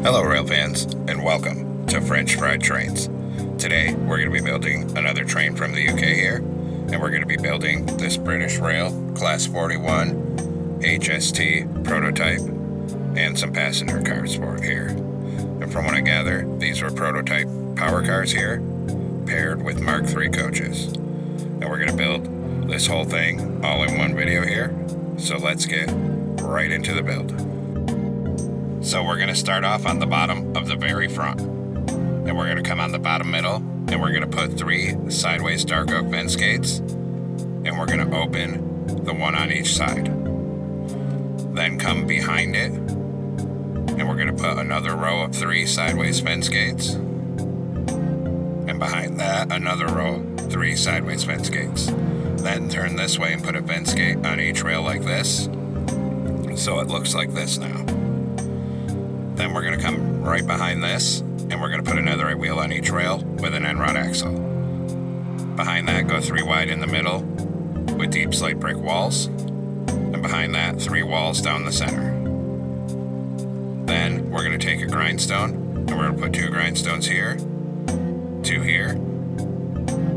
Hello rail fans, and welcome to French Fried Trains. Today we're going to be building another train from the UK here, and we're going to be building this British Rail Class 41 HST prototype and some passenger cars for it here. And from what I gather, these were prototype power cars here, paired with Mark III coaches. And we're going to build this whole thing all in one video here, so let's get right into the build. So we're going to start off on the bottom of the very front. Then we're going to come on the bottom middle, and we're going to put 3 sideways dark oak fence gates, and we're going to open the one on each side. Then come behind it, and we're going to put another row of 3 sideways fence gates, and behind that another row of 3 sideways fence gates. Then turn this way and put a fence gate on each rail like this, so it looks like this now. Then we're going to come right behind this, and we're going to put another right wheel on each rail with an end rod axle. Behind that, go 3 wide in the middle with deep slate brick walls, and behind that, 3 walls down the center. Then we're going to take a grindstone, and we're going to put 2 grindstones here, 2 here,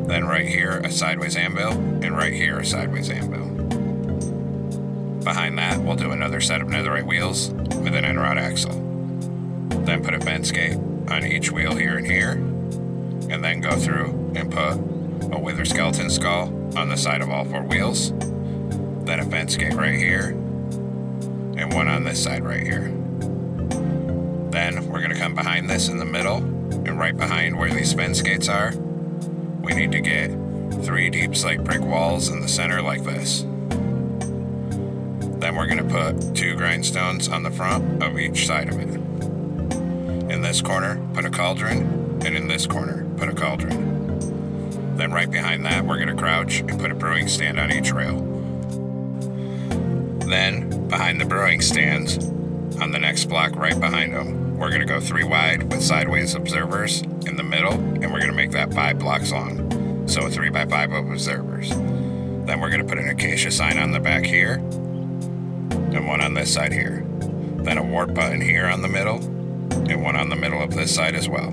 then right here a sideways anvil, and right here a sideways anvil. Behind that, we'll do another set of netherite wheels with an end rod axle. Then put a fence gate on each wheel here and here, and then go through and put a wither skeleton skull on the side of all 4 wheels, then a fence gate right here, and one on this side right here. Then we're going to come behind this in the middle, and right behind where these fence gates are, we need to get 3 deep slate brick walls in the center like this. Then we're going to put 2 grindstones on the front of each side of it. In this corner, put a cauldron, and in this corner, put a cauldron. Then right behind that, we're going to crouch and put a brewing stand on each rail. Then, behind the brewing stands, on the next block right behind them, we're going to go 3 wide with sideways observers in the middle, and we're going to make that 5 blocks long, so a 3x5 of observers. Then we're going to put an acacia sign on the back here, and one on this side here. Then a warp button here on the middle, and one on the middle of this side as well.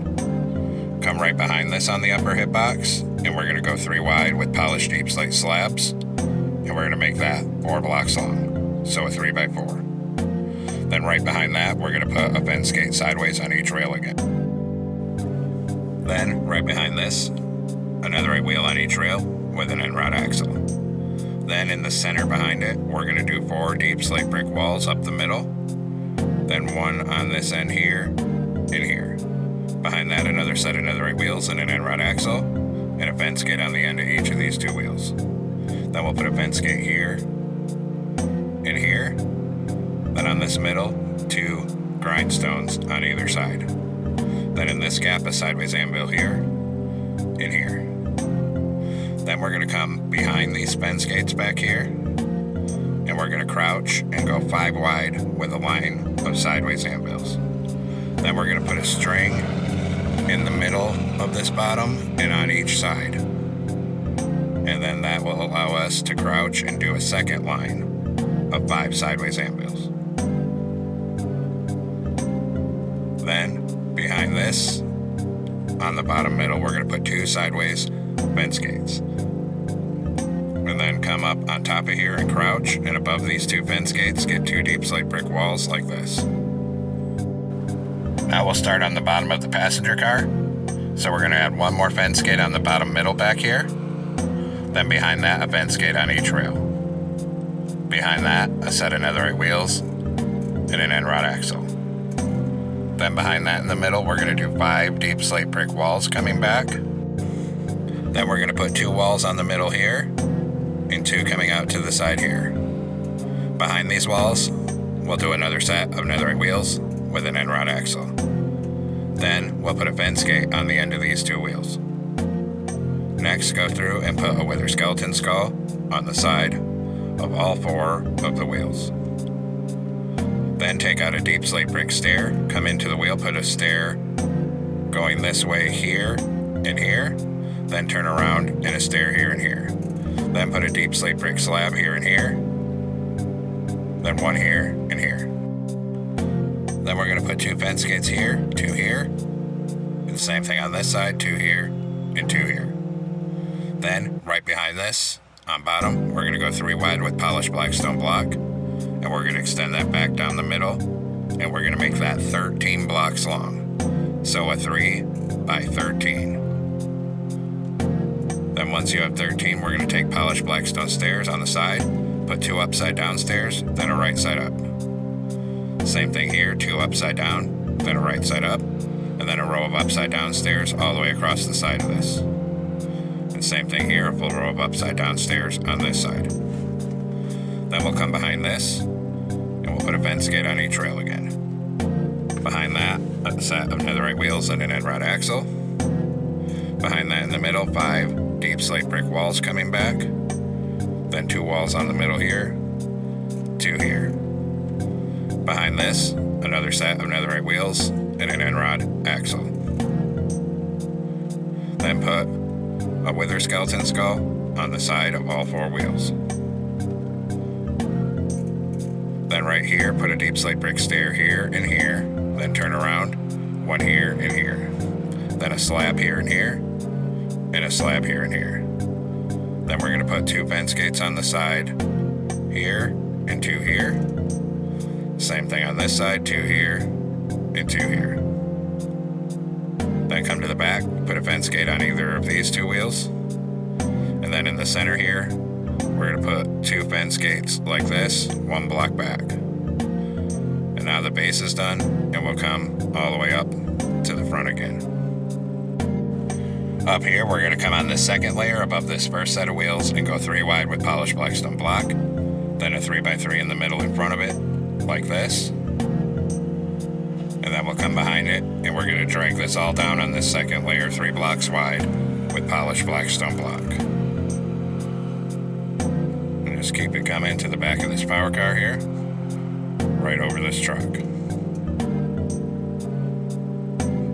Come right behind this on the upper hitbox, and we're going to go 3 wide with polished deep slate slabs, and we're going to make that 4 blocks long, so a 3x4. Then right behind that, we're going to put a fence gate sideways on each rail again. Then right behind this, another right wheel on each rail with an end rod axle. Then in the center behind it, we're going to do 4 deep slate brick walls up the middle, then 1 on this end here and here. Behind that, another set of netherite wheels and an end rod axle, and a fence gate on the end of each of these 2 wheels. Then we'll put a fence gate here and here. Then on this middle, 2 grindstones on either side. Then in this gap, a sideways anvil here and here. Then we're going to come behind these fence gates back here, and we're going to crouch and go 5 wide with a line of sideways anvils. Then we're going to put a string in the middle of this bottom and on each side. And then that will allow us to crouch and do a second line of 5 sideways anvils. Then behind this, on the bottom middle, we're going to put 2 sideways fence gates. And then come up on top of here and crouch, and above these 2 fence gates, get 2 deep slate brick walls like this. Now we'll start on the bottom of the passenger car. So we're going to add 1 more fence gate on the bottom middle back here. Then behind that, a fence gate on each rail. Behind that, a set of netherite wheels and an end rod axle. Then behind that in the middle, we're going to do 5 deep slate brick walls coming back. Then we're going to put 2 walls on the middle here, and 2 coming out to the side here. Behind these walls, we'll do another set of netherite wheels with an end rod axle. Then we'll put a fence gate on the end of these 2 wheels. Next, go through and put a wither skeleton skull on the side of all 4 of the wheels. Then take out a deep slate brick stair, come into the wheel, put a stair going this way here and here, then turn around and a stair here and here. Then put a deep slate brick slab here and here, then 1 here and here. Then we're going to put 2 fence gates here, 2 here, and the same thing on this side, 2 here, and 2 here. Then, right behind this, on bottom, we're going to go 3 wide with polished black stone block, and we're going to extend that back down the middle, and we're going to make that 13 blocks long. So a 3 by 13. Then once you have 13, we're going to take polished black stone stairs on the side, put 2 upside down stairs, then a right side up. Same thing here, 2 upside down, then a right side up, and then a row of upside down stairs all the way across the side of this. And same thing here, a full row of upside down stairs on this side. Then we'll come behind this, and we'll put a fence gate on each rail again. Behind that, a set of netherite wheels and an end rod axle. Behind that in the middle, 5 deep slate brick walls coming back. Then 2 walls on the middle here, 2 here. Behind this, another set of netherite wheels and an end rod axle. Then put a wither skeleton skull on the side of all 4 wheels. Then right here, put a deep slate brick stair here and here, then turn around, 1 here and here. Then a slab here and here, and a slab here and here. Then we're going to put 2 fence gates on the side, here and 2 here. Same thing on this side, 2 here and 2 here. Then come to the back, put a fence gate on either of these 2 wheels. And then in the center here, we're going to put 2 fence gates like this, 1 block back. And now the base is done, and we'll come all the way up to the front again. Up here, we're going to come on this second layer above this first set of wheels and go 3 wide with polished black stone block. Then a 3 by 3 in the middle in front of it, like this. And then we'll come behind it, and we're going to drag this all down on this second layer 3 blocks wide with polished black stone block. And just keep it coming to the back of this power car here, right over this truck.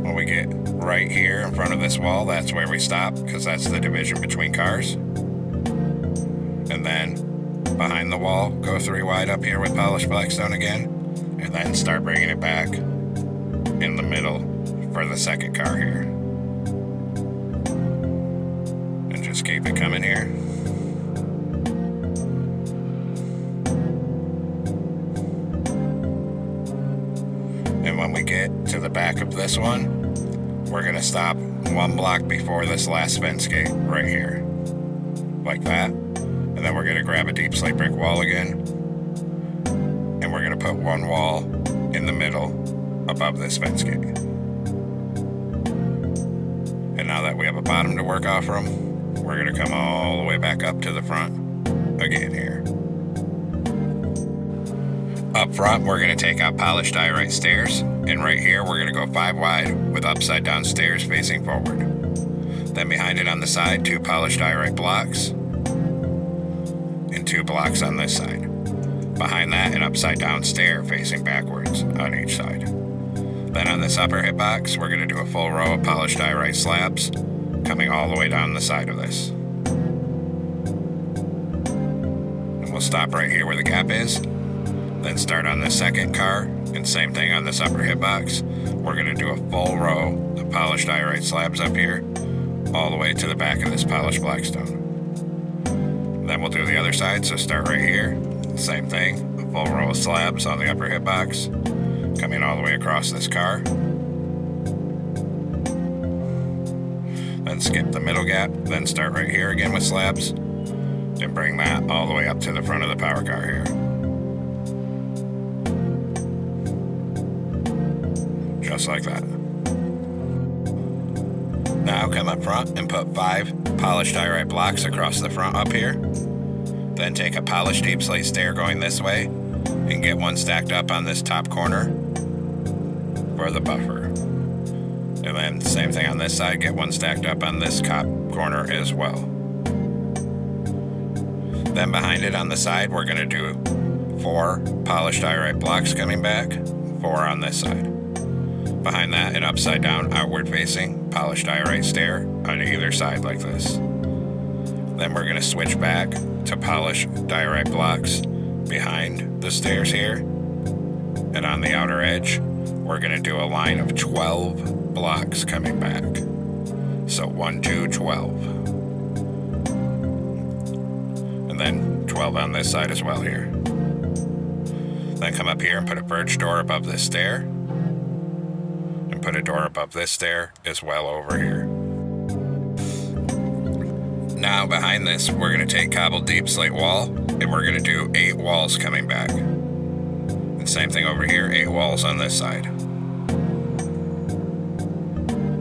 When we get right here in front of this wall, that's where we stop, because that's the division between cars. And then behind the wall, go 3 wide up here with polished black stone again, and then start bringing it back in the middle for the second car here. And just keep it coming here. And when we get to the back of this one, we're going to stop 1 block before this last fence gate right here, like that. And then we're going to grab a deep slate brick wall again, and we're going to put 1 wall in the middle above this fence gate. And now that we have a bottom to work off from, we're going to come all the way back up to the front again here. Up front, we're going to take out polished diorite stairs, and right here we're going to go 5 wide with upside down stairs facing forward. Then behind it on the side, 2 polished diorite blocks, and 2 blocks on this side. Behind that, an upside down stair facing backwards on each side. Then on this upper hitbox, we're going to do a full row of polished diorite slabs coming all the way down the side of this. And we'll stop right here where the gap is. Then start on the second car, and same thing on this upper hitbox. We're going to do a full row of polished diorite slabs up here, all the way to the back of this polished black stone. Then we'll do the other side, so start right here, same thing, a full row of slabs on the upper hitbox, coming all the way across this car. Then skip the middle gap, then start right here again with slabs, and bring that all the way up to the front of the power car here. Just like that. Now come up front and put 5 polished diorite blocks across the front up here. Then take a polished deep slate stair going this way and get 1 stacked up on this top corner for the buffer. And then same thing on this side, get 1 stacked up on this top corner as well. Then behind it on the side, we're going to do 4 polished diorite blocks coming back, 4 on this side. Behind that, an upside down, outward facing, polished diorite stair on either side like this. Then we're going to switch back to polished diorite blocks behind the stairs here. And on the outer edge, we're going to do a line of 12 blocks coming back. So 1, 2, 12. And then 12 on this side as well here. Then come up here and put a birch door above this stair. And put a door above this stair as well over here. Now behind this, we're going to take cobbled deep slate wall, and we're going to do 8 walls coming back. And same thing over here, 8 walls on this side.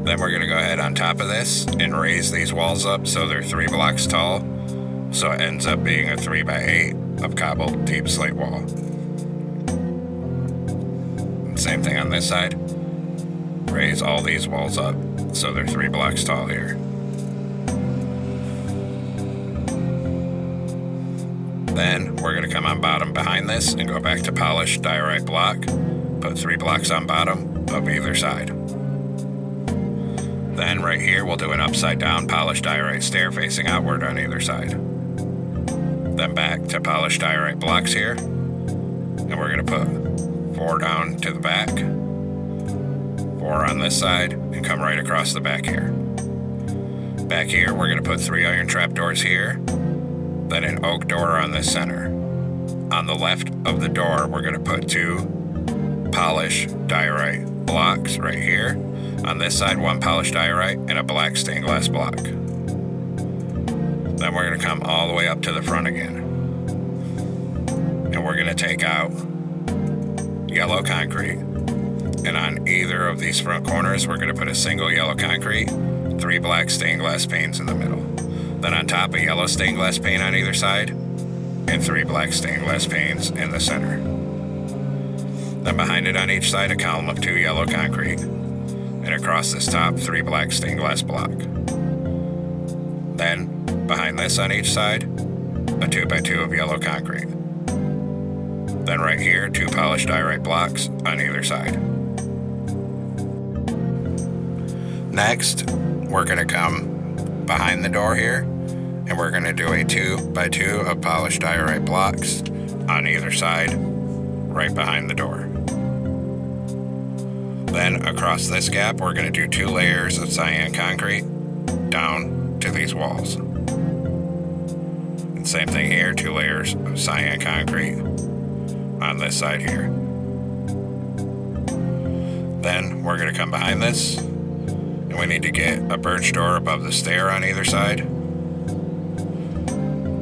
Then we're going to go ahead on top of this and raise these walls up so they're 3 blocks tall. So it ends up being a 3x8 of cobbled deep slate wall. And same thing on this side. Raise all these walls up so they're 3 blocks tall here. Then we're going to come on bottom behind this and go back to polished diorite block. Put 3 blocks on bottom of either side. Then right here we'll do an upside down polished diorite stair facing outward on either side. Then back to polished diorite blocks here. And we're going to put 4 down to the back. 4 on this side and come right across the back here. Back here we're going to put 3 iron trapdoors here. Then an oak door on the center. On the left of the door, we're going to put 2 polished diorite blocks right here. On this side, 1 polished diorite and a black stained glass block. Then we're going to come all the way up to the front again. And we're going to take out yellow concrete. And on either of these front corners, we're going to put a single yellow concrete, 3 black stained glass panes in the middle. Then on top, a yellow stained glass pane on either side, and 3 black stained glass panes in the center. Then behind it on each side, a column of 2 yellow concrete, and across this top, 3 black stained glass block. Then, behind this on each side, a 2x2 of yellow concrete. Then right here, 2 polished diorite blocks on either side. Next, we're going to come behind the door here, and we're going to do a 2x2 of polished diorite blocks on either side, right behind the door. Then across this gap, we're going to do 2 layers of cyan concrete down to these walls. And same thing here, 2 layers of cyan concrete on this side here. Then we're going to come behind this, and we need to get a birch door above the stair on either side.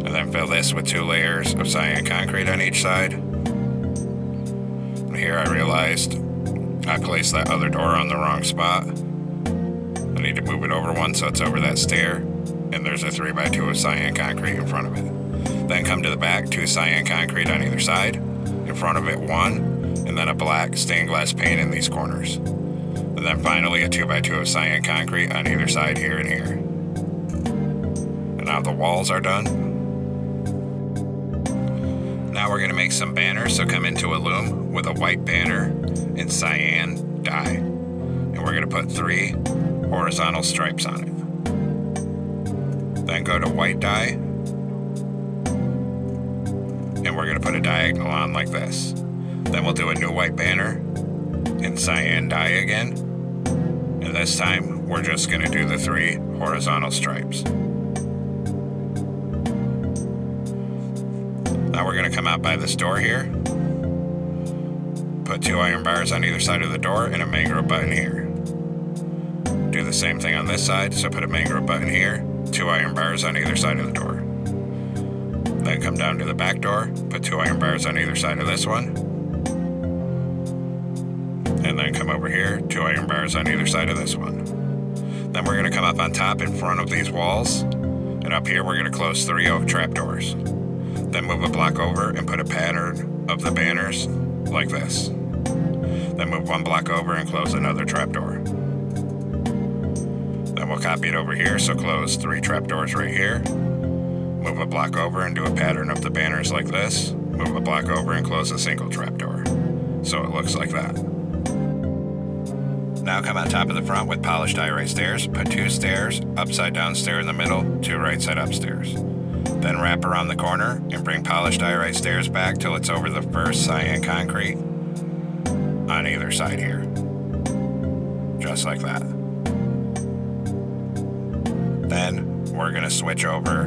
And then fill this with 2 layers of cyan concrete on each side. And here I realized I placed that other door on the wrong spot. I need to move it over 1 so it's over that stair. And there's a 3x2 of cyan concrete in front of it. Then come to the back, 2 cyan concrete on either side. In front of it 1, and then a black stained glass pane in these corners. And then finally a 2x2 of cyan concrete on either side here and here. And now the walls are done. Now we're going to make some banners, so come into a loom with a white banner and cyan dye. And we're going to put 3 horizontal stripes on it. Then go to white dye. And we're going to put a diagonal on like this. Then we'll do a new white banner and cyan dye again. And this time, we're just going to do the 3 horizontal stripes. Now we're going to come out by this door here. Put 2 iron bars on either side of the door and a mangrove button here. Do the same thing on this side, so put a mangrove button here, 2 iron bars on either side of the door. Then come down to the back door, put 2 iron bars on either side of this one. And then come over here, 2 iron bars on either side of this one. Then we're going to come up on top in front of these walls. And up here we're going to close 3 oak trapdoors. Then move a block over and put a pattern of the banners like this. Then move 1 block over and close another trapdoor. Then we'll copy it over here, so close 3 trapdoors right here. Move a block over and do a pattern of the banners like this. Move a block over and close a single trapdoor. So it looks like that. Now come on top of the front with polished diorite stairs. Put 2 stairs, upside down stair in the middle, 2 right side up stairs. Then wrap around the corner and bring polished diorite stairs back till it's over the first cyan concrete on either side here. Just like that. Then we're going to switch over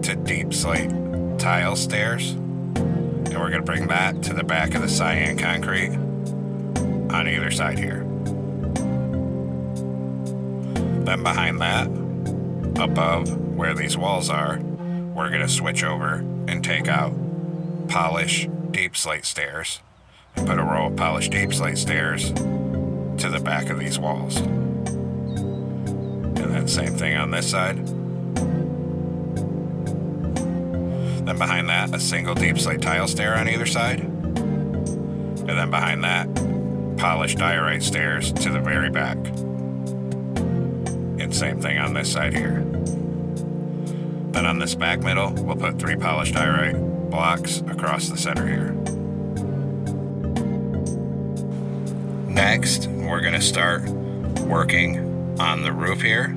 to deep slate tile stairs, and we're going to bring that to the back of the cyan concrete on either side here. Then behind that, above where these walls are, we're going to switch over and take out polished deep slate stairs and put a row of polished deep slate stairs to the back of these walls. And then same thing on this side. Then behind that, a single deep slate tile stair on either side. And then behind that, polished diorite stairs to the very back. And same thing on this side here. Then on this back middle, we'll put 3 polished diorite blocks across the center here. Next, we're going to start working on the roof here.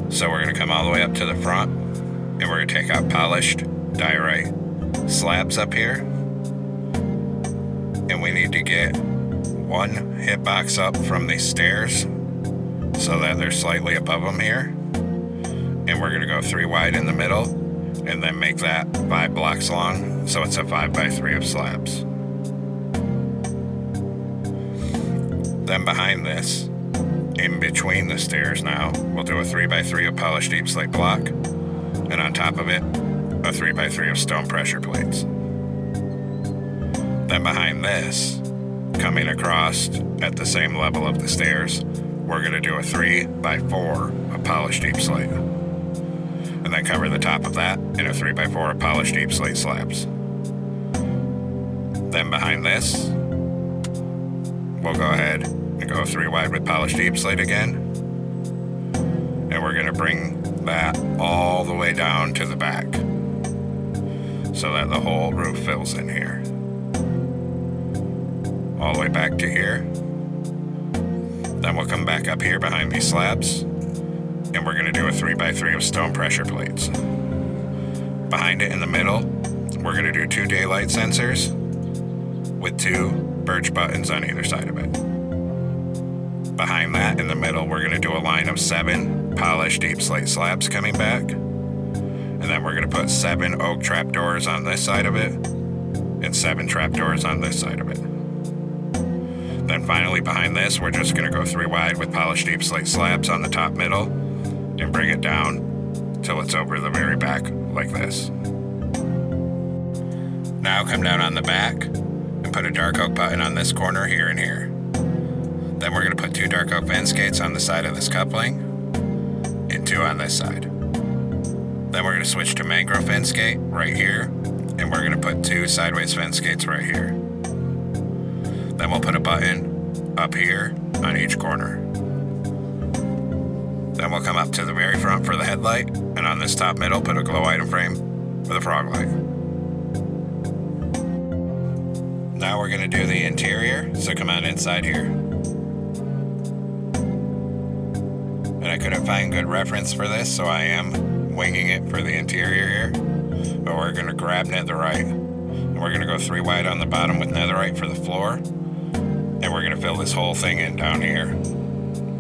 So we're going to come all the way up to the front, and we're going to take out polished diorite slabs up here. And we need to get 1 hitbox up from these stairs so that they're slightly above them here. And we're going to go 3 wide in the middle and then make that 5 blocks long, so it's a 5x3 of slabs. Then behind this, in between the stairs now, we'll do a 3x3 of polished deep slate block, and on top of it, a 3x3 of stone pressure plates. Then behind this, coming across at the same level of the stairs, we're going to do a 3x4 of polished deep slate. And then cover the top of that in a 3x4 of polished deep slate slabs. Then behind this, we'll go ahead and go 3 wide with polished deep slate again. And we're going to bring that all the way down to the back so that the whole roof fills in here. All the way back to here. Then we'll come back up here behind these slabs, and we're going to do a 3x3 of stone pressure plates. Behind it in the middle, we're going to do 2 daylight sensors with 2 birch buttons on either side of it. Behind that in the middle, we're going to do a line of 7 polished deep slate slabs coming back. And then we're going to put 7 oak trapdoors on this side of it and 7 trapdoors on this side of it. Then finally behind this, we're just going to go 3 wide with polished deep slate slabs on the top middle and bring it down till it's over the very back like this. Now come down on the back and put a dark oak button on this corner here and here. Then we're going to put 2 dark oak fence gates on the side of this coupling and 2 on this side. Then we're going to switch to mangrove fence gate right here, and we're going to put 2 sideways fence gates right here. Then we'll put a button up here on each corner. Then we'll come up to the very front for the headlight, and on this top middle, put a glow item frame with a frog light. Now we're going to do the interior, so come on inside here. And I couldn't find good reference for this, so I am winging it for the interior here. But we're going to grab netherite, and we're going to go 3 wide on the bottom with netherite for the floor. And we're going to fill this whole thing in down here,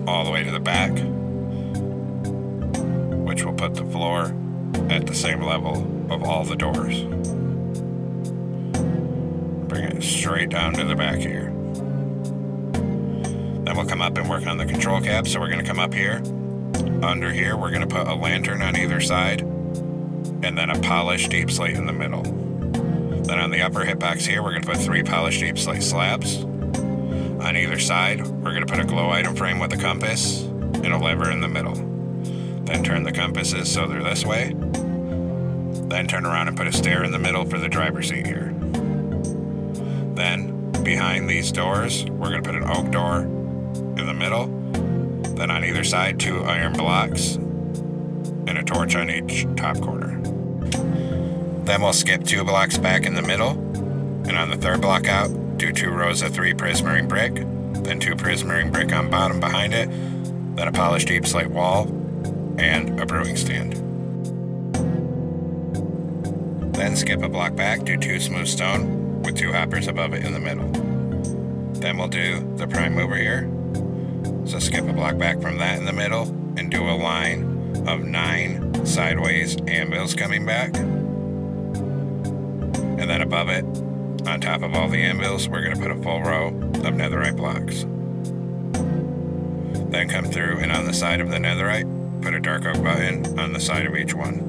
all the way to the back, which will put the floor at the same level of all the doors. Bring it straight down to the back here. Then we'll come up and work on the control cap. So we're going to come up here. Under here, we're going to put a lantern on either side, and then a polished deep slate in the middle. Then on the upper hitbox here, we're going to put 3 polished deep slate slabs. On either side, we're going to put a glow item frame with a compass and a lever in the middle. Then turn the compasses so they're this way. Then turn around and put a stair in the middle for the driver's seat here. Then, behind these doors, we're going to put an oak door in the middle. Then on either side, 2 iron blocks and a torch on each top corner. Then we'll skip 2 blocks back in the middle, and on the 3rd block out, do 2 rows of 3 prismarine brick, then 2 prismarine brick on bottom behind it, then a polished deep slate wall, and a brewing stand. Then skip a block back, do 2 smooth stone with 2 hoppers above it in the middle. Then we'll do the prime mover here. So skip a block back from that in the middle and do a line of 9 sideways anvils coming back. And then above it, on top of all the anvils, we're going to put a full row of netherite blocks. Then come through and on the side of the netherite, put a dark oak button on the side of each one.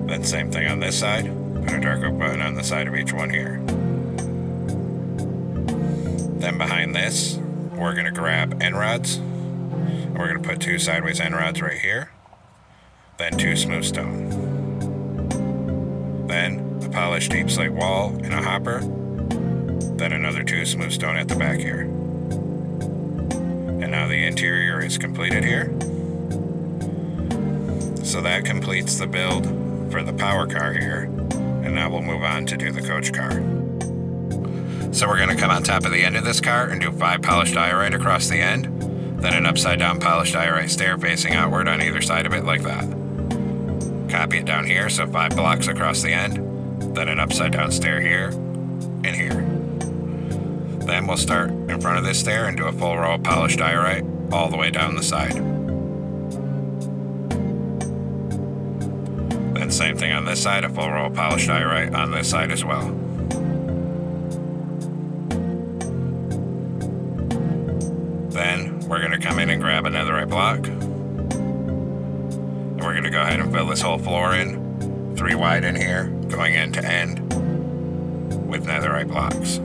Then same thing on this side, put a dark oak button on the side of each one here. Then behind this, we're going to grab end rods. And we're going to put 2 sideways end rods right here. Then 2 smooth stone. Then a polished deep slate wall and a hopper. Then another 2 smooth stone at the back here. And now the interior is completed here. So that completes the build for the power car here. And now we'll move on to do the coach car. So we're going to come on top of the end of this car and do 5 polished diorite across the end, then an upside down polished diorite stair facing outward on either side of it like that. Copy it down here, so 5 blocks across the end, then an upside down stair here and here. Then we'll start in front of this stair and do a full row of polished diorite all the way down the side. Then same thing on this side, a full row of polished diorite on this side as well. Then we're going to come in and grab a netherite block. And we're going to go ahead and fill this whole floor in, 3 wide in here, going end to end with netherite blocks.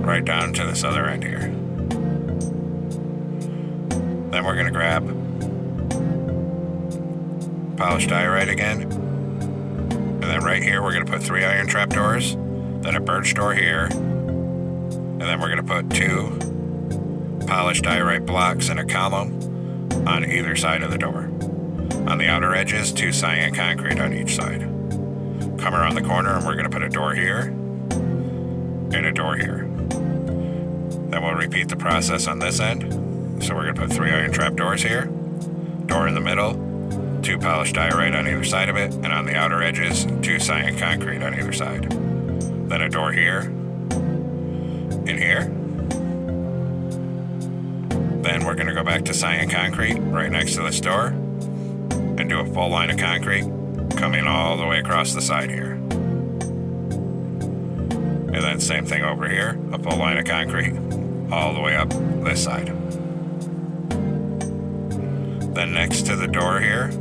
Right down to this other end here. Then we're going to grab polished diorite again, and then right here we're going to put 3 iron trapdoors, then a birch door here, and then we're going to put 2 polished diorite blocks in a column on either side of the door. On the outer edges, 2 cyan concrete on each side. Come around the corner and we're going to put a door here and a door here. Then we'll repeat the process on this end. So we're going to put 3 iron trapdoors here, door in the middle, 2 polished diorite on either side of it, and on the outer edges, 2 cyan concrete on either side. Then a door here, and here. Then we're going to go back to cyan concrete right next to this door, and do a full line of concrete coming all the way across the side here. And then same thing over here, a full line of concrete all the way up this side. Then next to the door here,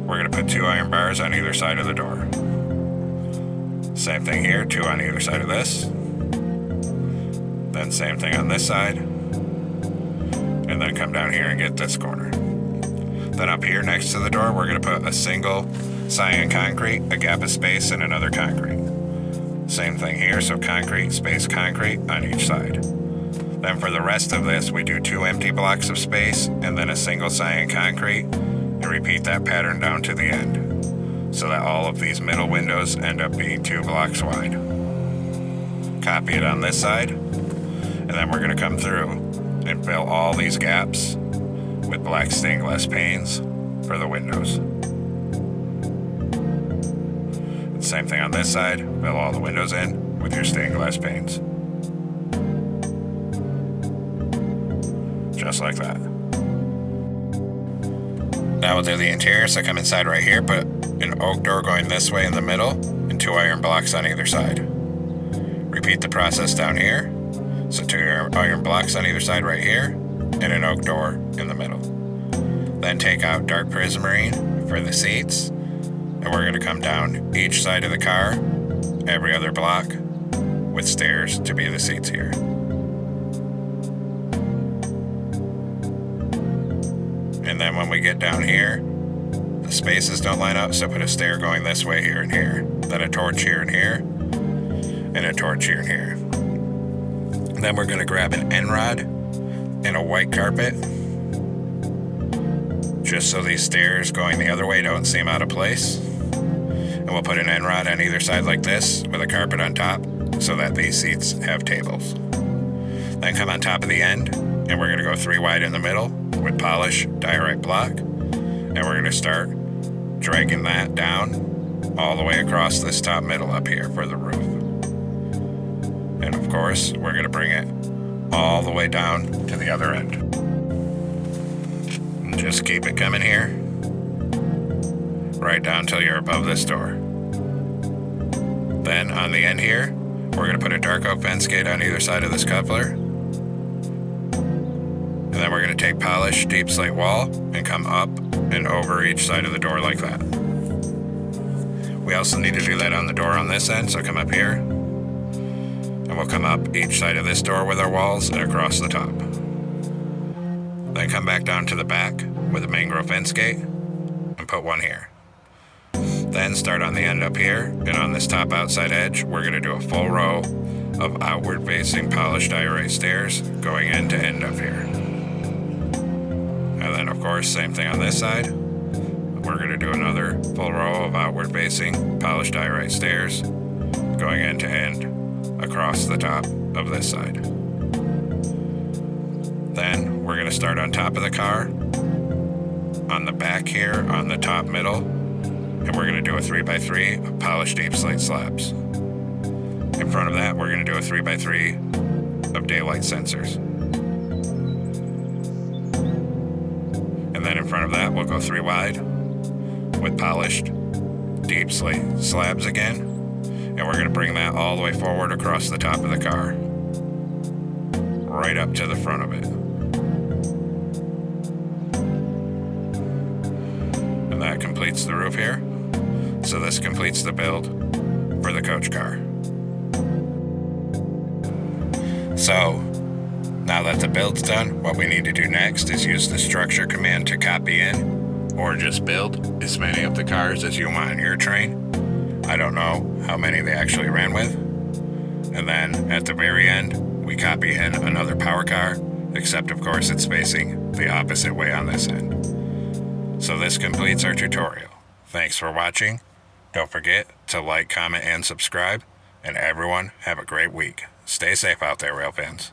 we're going to put 2 iron bars on either side of the door. Same thing here, 2 on either side of this. Then same thing on this side. And then come down here and get this corner. Then up here next to the door, we're going to put a single cyan concrete, a gap of space, and another concrete. Same thing here, so concrete, space, concrete on each side. Then for the rest of this, we do 2 empty blocks of space and then a single cyan concrete, and repeat that pattern down to the end, so that all of these middle windows end up being 2 blocks wide. Copy it on this side, and then we're going to come through and fill all these gaps with black stained glass panes for the windows. And same thing on this side, fill all the windows in with your stained glass panes. Just like that. Now we'll do the interior, so come inside right here, put an oak door going this way in the middle, and 2 iron blocks on either side. Repeat the process down here, so 2 iron blocks on either side right here, and an oak door in the middle. Then take out dark prismarine for the seats, and we're going to come down each side of the car, every other block, with stairs to be the seats here. And then when we get down here, the spaces don't line up, so put a stair going this way here and here. Then a torch here and here, and a torch here and here. And then we're going to grab an end rod and a white carpet, just so these stairs going the other way don't seem out of place. And we'll put an end rod on either side like this with a carpet on top, so that these seats have tables. Then come on top of the end and we're going to go 3 wide in the middle with polish diorite block, and we're going to start dragging that down all the way across this top middle up here for the roof. And of course, we're going to bring it all the way down to the other end. And just keep it coming here, right down till you're above this door. Then on the end here, we're going to put a dark oak fence gate on either side of this coupler. And then we're going to take polished deep slate wall and come up and over each side of the door like that. We also need to do that on the door on this end, so come up here. And we'll come up each side of this door with our walls and across the top. Then come back down to the back with a mangrove fence gate and put one here. Then start on the end up here, and on this top outside edge, we're going to do a full row of outward facing polished diorite stairs going end to end up here. And then of course, same thing on this side. We're going to do another full row of outward facing polished diorite stairs going end to end across the top of this side. Then we're going to start on top of the car, on the back here, on the top middle, and we're going to do a 3x3 of polished deep slate slabs. In front of that, we're going to do a 3x3 of daylight sensors. And then in front of that, we'll go 3 wide with polished deep slate slabs again. And we're going to bring that all the way forward across the top of the car, right up to the front of it. And that completes the roof here. So this completes the build for the coach car. So now that the build's done, what we need to do next is use the structure command to copy in, or just build as many of the cars as you want on your train. I don't know how many they actually ran with. And then at the very end, we copy in another power car, except of course it's facing the opposite way on this end. So this completes our tutorial. Thanks for watching. Don't forget to like, comment, and subscribe. And everyone, have a great week. Stay safe out there, rail fans.